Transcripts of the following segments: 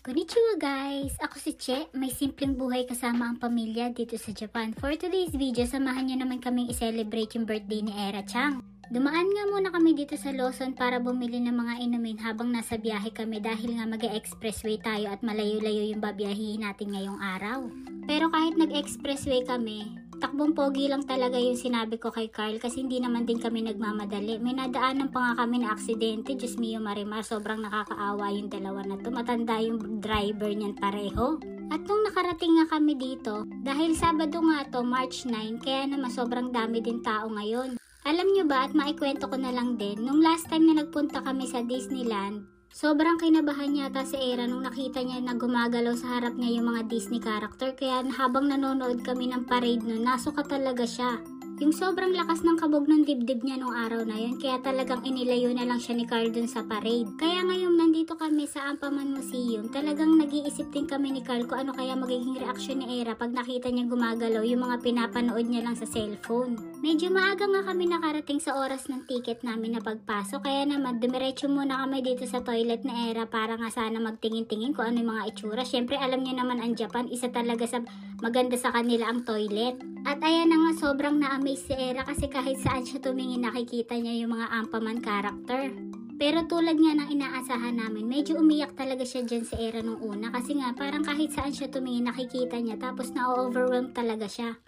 Konnichiwa guys! Ako si Che, may simpleng buhay kasama ang pamilya dito sa Japan. For today's video, samahan nyo naman kaming i-celebrate yung birthday ni Era Chang. Dumaan nga muna kami dito sa Lawson para bumili ng mga inumin habang nasa biyahe kami dahil nga mag-expressway tayo at malayo-layo yung babiyahihin natin ngayong araw. Pero kahit nag-expressway kami, takbong pogi lang talaga yung sinabi ko kay Carl kasi hindi naman din kami nagmamadali. May nadaanan pa nga kami na aksidente, Diyos mio Marimar, sobrang nakakaawa yung dalawa na to. Matanda yung driver niyan pareho. At nung nakarating nga kami dito, dahil Sabado nga to, March 9, kaya naman sobrang dami din tao ngayon. Alam nyo ba at maikwento ko na lang din, nung last time na nagpunta kami sa Disneyland, sobrang kinabahan yata si Era nung nakita niya na gumagalaw sa harap niya yung mga Disney character, kaya habang nanonood kami ng parade nun, nasuka talaga siya. Yung sobrang lakas ng kabog ng dibdib niya nung araw na yun, kaya talagang inilayo na lang siya ni Carl dun sa parade. Kaya ngayon nandito kami sa Ampaman Museum, talagang nag-iisip din kami ni Carl kung ano kaya magiging reaksyon ni Era pag nakita niya gumagalaw yung mga pinapanood niya lang sa cellphone. Medyo maaga nga kami nakarating sa oras ng ticket namin na pagpasok, kaya naman dumiretso muna kami dito sa toilet na Era para nga sana magtingin-tingin kung ano yung mga itsura. Syempre alam niyo naman ang Japan, isa talaga sa maganda sa kanila ang toilet. At ayan na nga, sobrang na-amaze si Era kasi kahit saan siya tumingin nakikita niya yung mga Ampaman character. Pero tulad nga ng inaasahan namin, medyo umiyak talaga siya dyan si Era nung una kasi nga parang kahit saan siya tumingin nakikita niya tapos na-overwhelm talaga siya.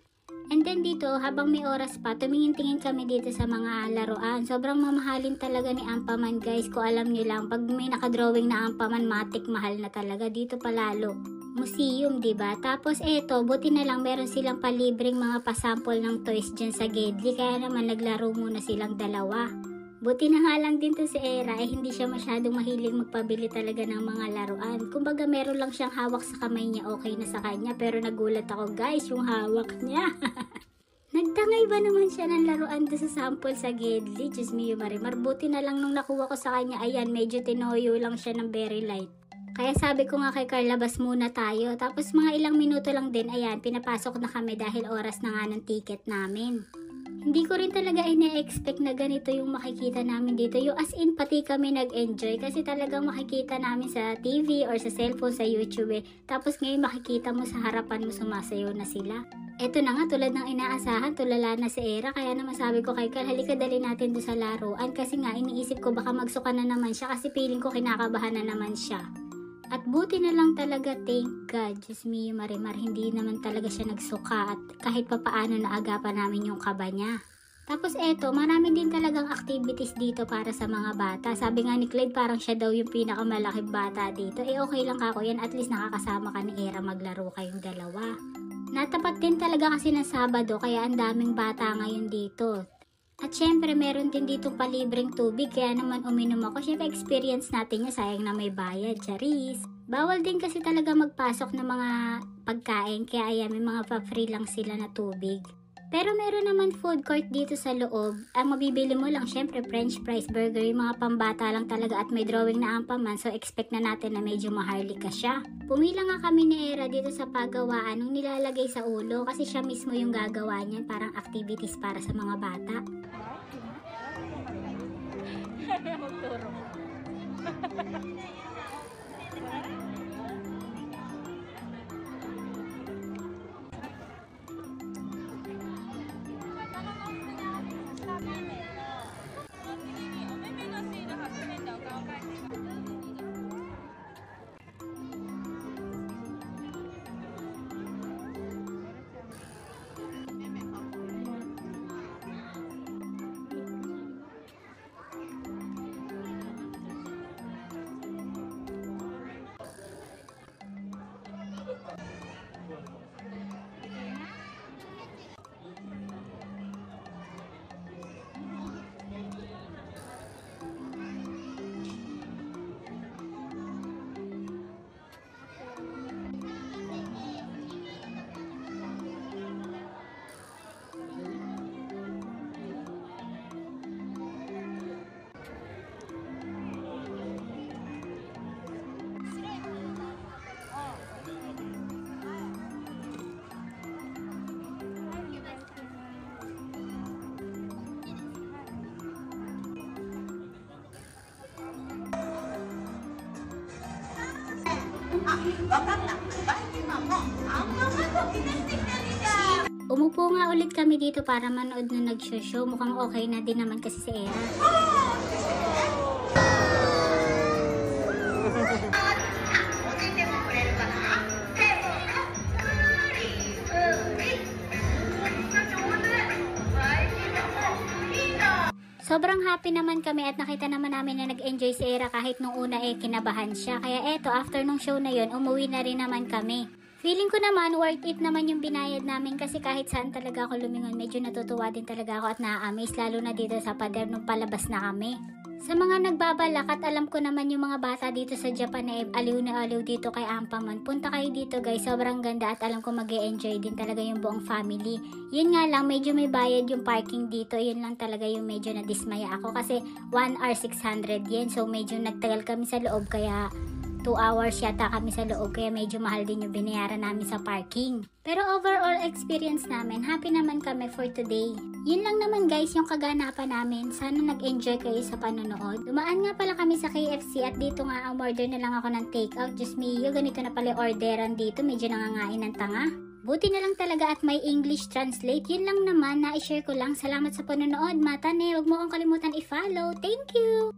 And then dito, habang may oras pa, tumingin-tingin kami dito sa mga laruan. Sobrang mamahalin talaga ni Ampaman guys, kung alam niyo lang, pag may nakadrawing na Ampaman, matik mahal na talaga dito palalo. Museum, diba? Tapos eto, buti na lang meron silang palibreng mga pasample ng toys dyan sa Gedli, kaya naman naglaro muna silang dalawa. Buti na nga lang din to si Era, hindi siya masyadong mahilig magpabili talaga ng mga laruan. Kumbaga meron lang siyang hawak sa kamay niya, okay na sa kanya, pero nagulat ako guys, yung hawak niya. Nagtangay ba naman siya ng laruan doon sa sample sa Gedli? Diyos mio Marimar, buti na lang nung nakuha ko sa kanya, ayan, medyo tinoyo lang siya ng very light. Kaya sabi ko nga kay Carl, labas muna tayo. Tapos mga ilang minuto lang din, ayan, pinapasok na kami dahil oras na nga ng ticket namin. Hindi ko rin talaga ina-expect na ganito yung makikita namin dito. Yung as in, pati kami nag-enjoy kasi talagang makikita namin sa TV or sa cellphone, sa YouTube eh. Tapos ngayon makikita mo sa harapan mo, sumasayaw na sila. Eto na nga, tulad ng inaasahan, tulala na si Era. Kaya naman sabi ko kay Carl, halika dali natin doon sa laruan. Kasi nga, iniisip ko baka magsuka na naman siya kasi feeling ko kinakabahan na naman siya. At buti na lang talaga, thank God, Diyos mio Marimar, hindi naman talaga siya nagsuka at kahit papaano naagapan namin yung kaba niya. Tapos eto, marami din talagang activities dito para sa mga bata. Sabi nga ni Clyde, parang siya daw yung pinakamalaking bata dito. Eh okay lang kako yan, at least nakakasama ka ni Era, maglaro kayong dalawa. Natapat din talaga kasi ng Sabado, kaya ang daming bata ngayon dito. At syempre, meron din dito palibreng tubig, kaya naman uminom ako. Syempre, experience natin niya, sayang na may bayad, charis. Bawal din kasi talaga magpasok ng mga pagkain, kaya ayan, may mga pa-free lang sila na tubig. Pero meron naman food court dito sa loob. Ang mabibili mo lang, syempre, french fries, burger, yung mga pambata lang talaga at may drawing na Ampaman, so expect na natin na medyo maharlika siya. Pumila nga kami ni Era dito sa paggawaan nung nilalagay sa ulo kasi siya mismo yung gagawa niyan, parang activities para sa mga bata. Magturo. Umupo nga ulit kami dito para manood na nag-show. Mukhang okay na din naman kasi si Era. Sobrang happy naman kami at nakita naman namin na nag-enjoy si Era kahit nung una kinabahan siya. Kaya eto, after nung show na yon, umuwi na rin naman kami. Feeling ko naman, worth it naman yung binayad namin kasi kahit saan talaga ako lumingon, medyo natutuwa din talaga ako at na-amaze, lalo na dito sa pader nung palabas na kami. Sa mga nagbabalak at alam ko naman yung mga bata dito sa Japan na aliw na aliw dito kay Ampaman, punta kayo dito guys, sobrang ganda at alam ko mag-e-enjoy din talaga yung buong family. Yun nga lang, medyo may bayad yung parking dito, yun lang talaga yung medyo nadismaya ako kasi 1 hour 600 yen, so medyo nagtagal kami sa loob kaya 2 hours yata kami sa loob kaya medyo mahal din yung binayaran namin sa parking. Pero overall experience namin, happy naman kami for today. Yun lang naman guys yung kaganapan namin. Sana nag-enjoy kayo sa panonood. Dumaan nga pala kami sa KFC at dito nga order na lang ako ng takeout. Diyos mio, ganito na pala orderan dito. Medyo nangangain ng tanga. Buti na lang talaga at may English translate. Yun lang naman, na-share ko lang. Salamat sa panonood. Matane, huwag mo akong kalimutan i-follow. Thank you!